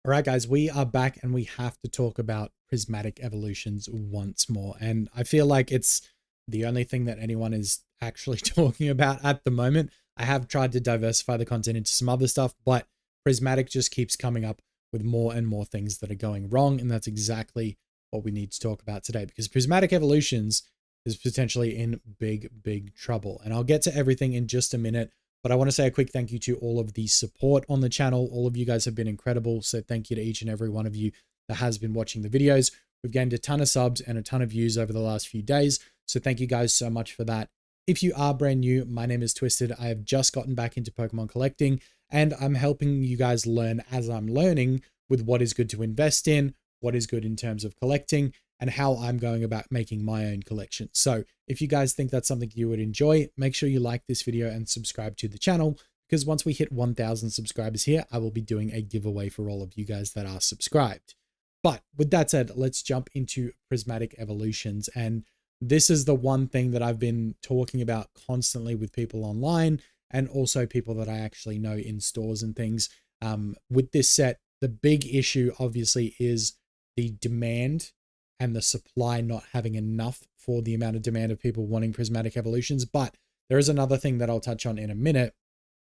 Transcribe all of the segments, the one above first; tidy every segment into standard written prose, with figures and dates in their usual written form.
All right, guys, we are back and we have to talk about Prismatic Evolutions once more. And I feel like it's the only thing that anyone is actually talking about at the moment. I have tried to diversify the content into some other stuff, but Prismatic just keeps coming up with more and more things that are going wrong. And that's exactly what we need to talk about today, because Prismatic Evolutions is potentially in big, big trouble. And I'll get to everything in just a minute. But I want to say a quick thank you to all of the support on the channel. All of you guys have been incredible. So thank you to each and every one of you that has been watching the videos. We've gained a ton of subs and a ton of views over the last few days. So thank you guys so much for that. If you are brand new, my name is Twisted. I have just gotten back into Pokemon collecting, and I'm helping you guys learn as I'm learning with what is good to invest in, what is good in terms of collecting, and how I'm going about making my own collection. So if you guys think that's something you would enjoy, make sure you like this video and subscribe to the channel, because once we hit 1,000 subscribers here, I will be doing a giveaway for all of you guys that are subscribed. But with that said, let's jump into Prismatic Evolutions. And this is the one thing that I've been talking about constantly with people online and also people that I actually know in stores and things. With this set, the big issue obviously is the demand and the supply not having enough for the amount of demand of people wanting Prismatic Evolutions. But there is another thing that I'll touch on in a minute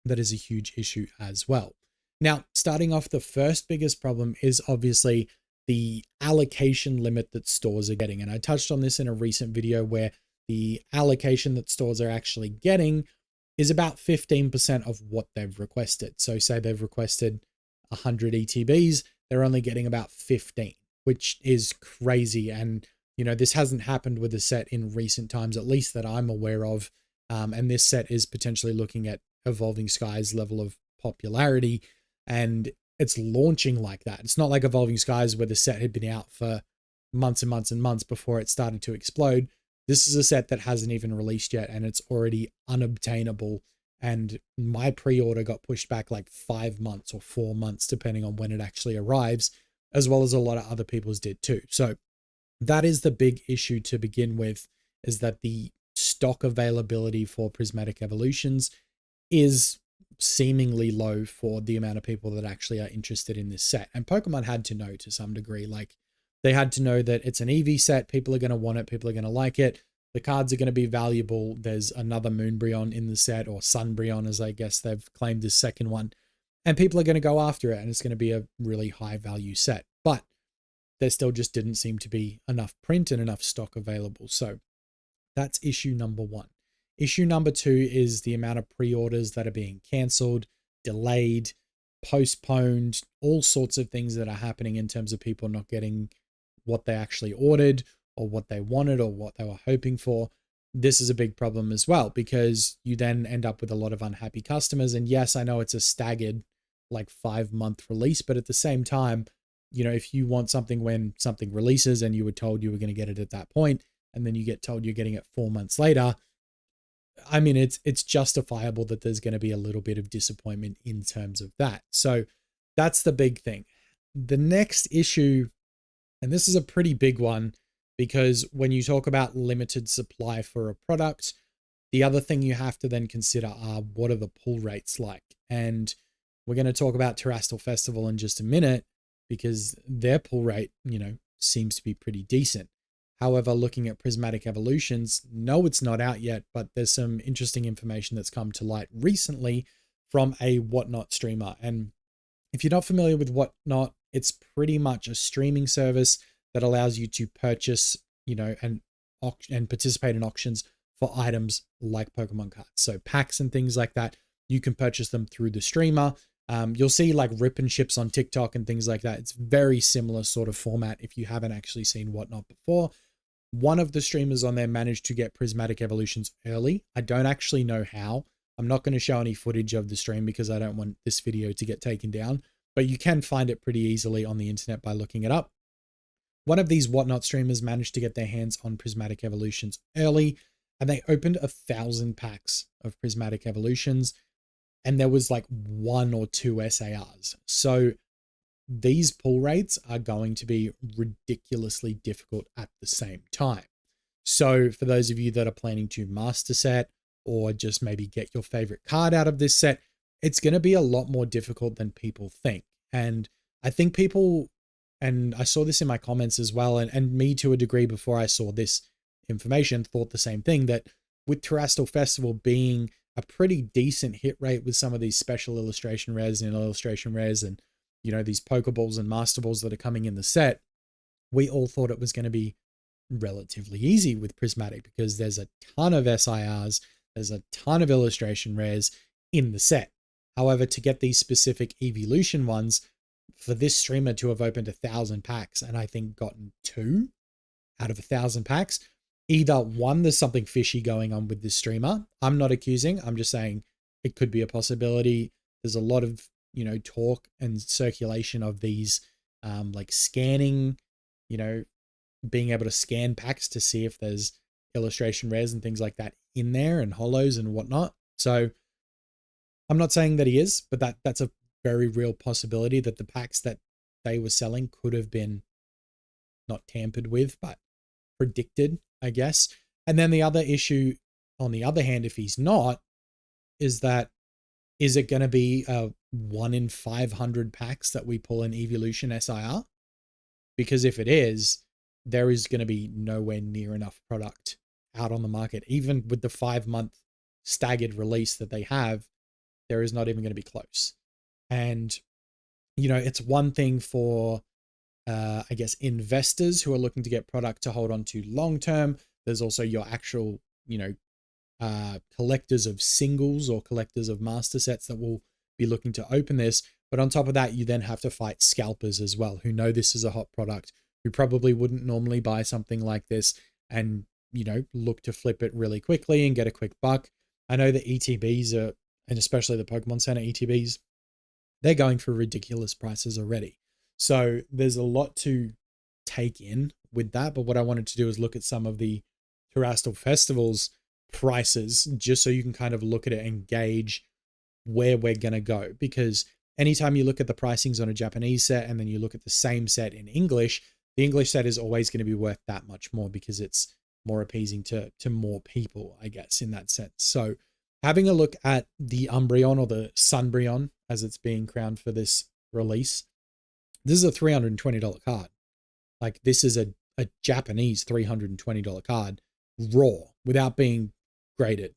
that is a huge issue as well. Now, starting off, the first biggest problem is obviously the allocation limit that stores are getting. And I touched on this in a recent video where the allocation that stores are actually getting is about 15% of what they've requested. So say they've requested 100 ETBs, they're only getting about 15, which is crazy. And, you know, this hasn't happened with a set in recent times, at least that I'm aware of. And this set is potentially looking at Evolving Skies level of popularity, and it's launching like that. It's not like Evolving Skies where the set had been out for months and months and months before it started to explode. This is a set that hasn't even released yet, and it's already unobtainable. And my pre-order got pushed back like 5 months or 4 months, depending on when it actually arrives, as well as a lot of other people's did too. So that is the big issue to begin with, is that the stock availability for Prismatic Evolutions is seemingly low for the amount of people that actually are interested in this set. And Pokemon had to know to some degree, like they had to know that it's an EV set. People are going to want it. People are going to like it. The cards are going to be valuable. There's another Moonbryon in the set, or Sunbryon, as I guess they've claimed this second one. And people are going to go after it, and it's going to be a really high value set. But there still just didn't seem to be enough print and enough stock available. So that's issue number one. Issue number two is the amount of pre-orders that are being cancelled, delayed, postponed, all sorts of things that are happening in terms of people not getting what they actually ordered or what they wanted or what they were hoping for. This is a big problem as well, because you then end up with a lot of unhappy customers. And yes, I know it's a staggered like 5-month release, but at the same time, you know, if you want something when something releases and you were told you were going to get it at that point, and then you get told you're getting it 4 months later, I mean, it's justifiable that there's going to be a little bit of disappointment in terms of that. So that's the big thing. The next issue, and this is a pretty big one, because when you talk about limited supply for a product, the other thing you have to then consider are, what are the pull rates like? And we're going to talk about Terastal Festival in just a minute, because their pull rate, you know, seems to be pretty decent. However, looking at Prismatic Evolutions, no, it's not out yet, but there's some interesting information that's come to light recently from a Whatnot streamer. And if you're not familiar with Whatnot, it's pretty much a streaming service that allows you to purchase, you know, and participate in auctions for items like Pokemon cards. So packs and things like that, you can purchase them through the streamer. You'll see like rip and ships on TikTok and things like that. It's very similar sort of format if you haven't actually seen Whatnot before. One of the streamers on there managed to get Prismatic Evolutions early. I don't actually know how. I'm not going to show any footage of the stream because I don't want this video to get taken down, but you can find it pretty easily on the internet by looking it up. One of these Whatnot streamers managed to get their hands on Prismatic Evolutions early, and they opened 1,000 packs of Prismatic Evolutions, and there was like 1 or 2 SARs. So these pull rates are going to be ridiculously difficult at the same time. So for those of you that are planning to master set or just maybe get your favorite card out of this set, it's going to be a lot more difficult than people think. And I think people, and I saw this in my comments as well, and me to a degree before I saw this information, thought the same thing, that with Terastal Festival being a pretty decent hit rate with some of these special illustration rares and illustration rares and, you know, these Pokeballs and Master Balls that are coming in the set, we all thought it was going to be relatively easy with Prismatic because there's a ton of SIRs, there's a ton of illustration rares in the set. However, to get these specific evolution ones, for this streamer to have opened 1,000 packs and I think gotten 2 out of 1,000 packs, either one, there's something fishy going on with this streamer. I'm not accusing, I'm just saying it could be a possibility. There's a lot of, you know, talk and circulation of these like scanning, you know, being able to scan packs to see if there's illustration rares and things like that in there and holos and whatnot. So I'm not saying that he is, but that's a very real possibility that the packs that they were selling could have been not tampered with, but predicted, I guess. And then the other issue, on the other hand, if he's not, is that, is it going to be a 1 in 500 packs that we pull an Evolution SIR? Because if it is, there is going to be nowhere near enough product out on the market. Even with the 5-month staggered release that they have, there is not even going to be close. And, you know, it's one thing for, I guess, investors who are looking to get product to hold on to long term. There's also your actual, you know, collectors of singles or collectors of master sets that will be looking to open this. But on top of that, you then have to fight scalpers as well, who know this is a hot product, who probably wouldn't normally buy something like this and, you know, look to flip it really quickly and get a quick buck. I know the ETBs are, and especially the Pokemon Center ETBs, they're going for ridiculous prices already. So there's a lot to take in with that. But what I wanted to do is look at some of the Terastal Festival's prices, just so you can kind of look at it and gauge where we're going to go. Because anytime you look at the pricings on a Japanese set and then you look at the same set in English, the English set is always going to be worth that much more because it's more appeasing to more people, I guess, in that sense. So having a look at the Umbreon, or the Sunbreon as it's being crowned for this release, this is a $320 card. Like, this is a Japanese $320 card raw without being graded.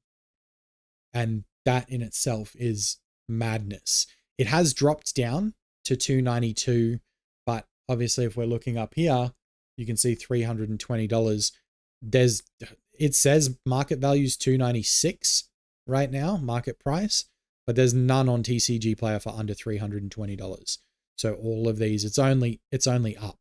And that in itself is madness. It has dropped down to $292, but obviously if we're looking up here, you can see $320. It says market value is $296 right now, market price, but there's none on TCG Player for under $320. So all of these, it's only up.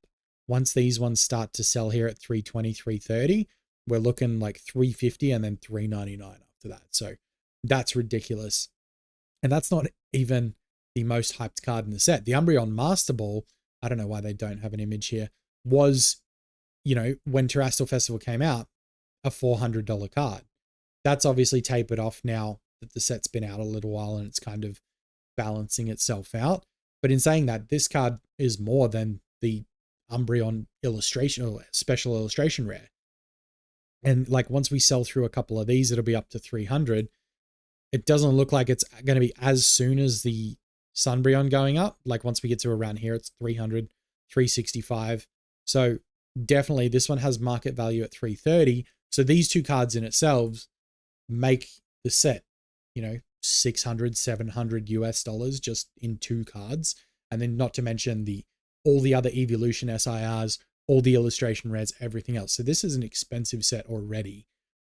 Once these ones start to sell here at $320, $330, we're looking like $350 and then $399 after that. So that's ridiculous. And that's not even the most hyped card in the set. The Umbreon Master Ball, I don't know why they don't have an image here, was, you know, when Terastal Festival came out, a $400 card. That's obviously tapered off now that the set's been out a little while and it's kind of balancing itself out. But in saying that, this card is more than the Umbreon illustration or special illustration rare. And like, once we sell through a couple of these, it'll be up to 300. It doesn't look like it's going to be as soon as the Sunbreon going up. Like, once we get to around here, it's 300, 365. So definitely this one has market value at 330. So these two cards in itself make the set, you know, 600, 700 US dollars just in 2 cards. And then not to mention all the other Evolution SIRs, all the illustration rares, everything else. So this is an expensive set already.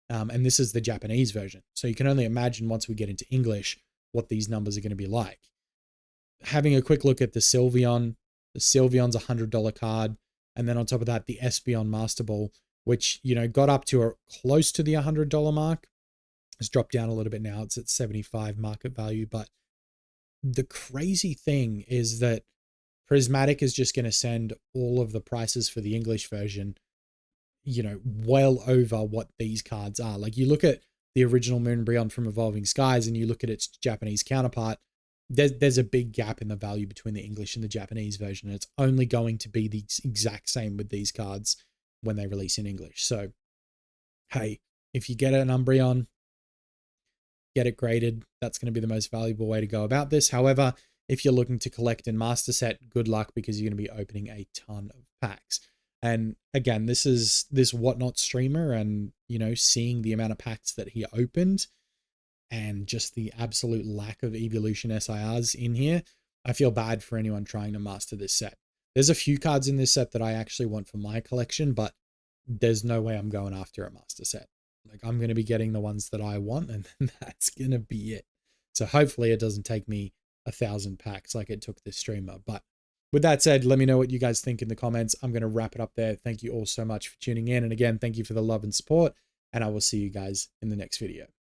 And this is the Japanese version. So you can only imagine once we get into English, what these numbers are going to be like. Having a quick look at the Sylveon's a $100 card. And then on top of that, the Espeon Master Ball, which, you know, got up to close to the $100 mark. It's dropped down a little bit now. It's at 75 market value. But the crazy thing is that Prismatic is just going to send all of the prices for the English version, you know, well over what these cards are. Like, you look at the original Moonbreon from Evolving Skies and you look at its Japanese counterpart, there's a big gap in the value between the English and the Japanese version. And it's only going to be the exact same with these cards when they release in English. So, hey, if you get an Umbreon, get it graded. That's going to be the most valuable way to go about this. However, If you're looking to collect in Master Set, good luck, because you're going to be opening a ton of packs. And again, this is this Whatnot streamer, and you know, seeing the amount of packs that he opened and just the absolute lack of evolution SIRs in here, I feel bad for anyone trying to master this set. There's a few cards in this set that I actually want for my collection, but there's no way I'm going after a master set. Like, I'm going to be getting the ones that I want, and that's going to be it. So hopefully it doesn't take me 1,000 packs like it took this streamer. But with that said, let me know what you guys think in the comments. I'm going to wrap it up there. Thank you all so much for tuning in. And again, thank you for the love and support, and I will see you guys in the next video.